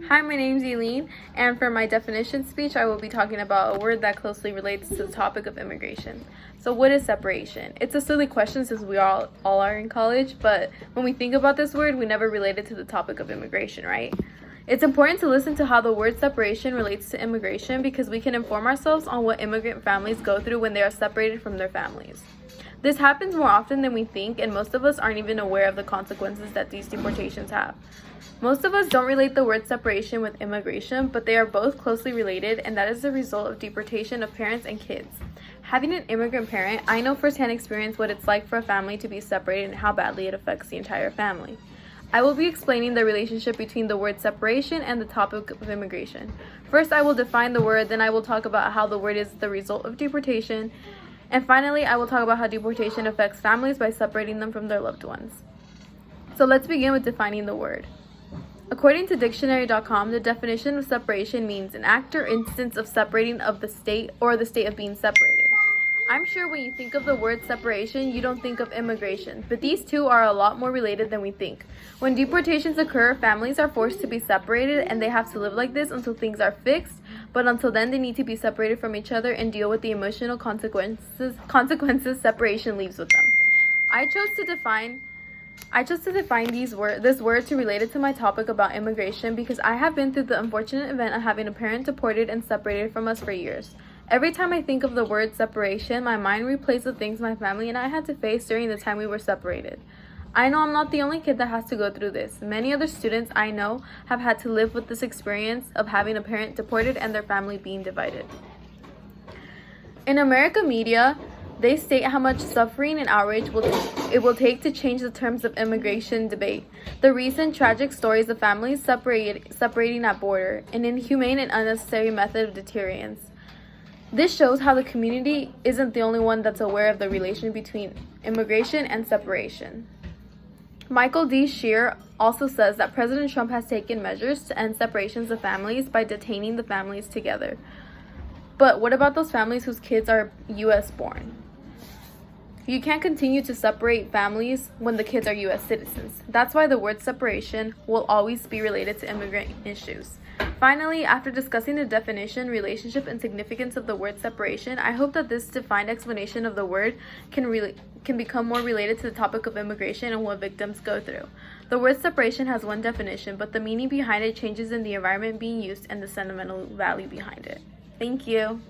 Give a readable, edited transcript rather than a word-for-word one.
Hi, my name's Eileen, and for my definition speech, I will be talking about a word that closely relates to the topic of immigration. So what is separation? It's a silly question since we all are in college, but when we think about this word, we never relate it to the topic of immigration, right? It's important to listen to how the word separation relates to immigration because we can inform ourselves on what immigrant families go through when they are separated from their families. This happens more often than we think, and most of us aren't even aware of the consequences that these deportations have. Most of us don't relate the word separation with immigration, but they are both closely related, and that is the result of deportation of parents and kids. Having an immigrant parent, I know firsthand experience what it's like for a family to be separated and how badly it affects the entire family. I will be explaining the relationship between the word separation and the topic of immigration. First, I will define the word, then I will talk about how the word is the result of deportation, and finally, I will talk about how deportation affects families by separating them from their loved ones. So let's begin with defining the word. According to dictionary.com, the definition of separation means an act or instance of separating of the state or the state of being separated. I'm sure when you think of the word separation, you don't think of immigration, but these two are a lot more related than we think. When deportations occur, families are forced to be separated and they have to live like this until things are fixed, but until then they need to be separated from each other and deal with the emotional consequences separation leaves with them. I chose to define this word to relate it to my topic about immigration because I have been through the unfortunate event of having a parent deported and separated from us for years. Every time I think of the word separation, my mind replays the things my family and I had to face during the time we were separated. I know I'm not the only kid that has to go through this. Many other students I know have had to live with this experience of having a parent deported and their family being divided. In American media, they state how much suffering and outrage it will take to change the terms of immigration debate. The recent tragic stories of families separating at border, an inhumane and unnecessary method of deterrence. This shows how the community isn't the only one that's aware of the relation between immigration and separation. Michael D. Shear also says that President Trump has taken measures to end separations of families by detaining the families together. But what about those families whose kids are U.S. born? You can't continue to separate families when the kids are U.S. citizens. That's why the word separation will always be related to immigrant issues. Finally, after discussing the definition, relationship, and significance of the word separation, I hope that this defined explanation of the word can become more related to the topic of immigration and what victims go through. The word separation has one definition, but the meaning behind it changes in the environment being used and the sentimental value behind it. Thank you.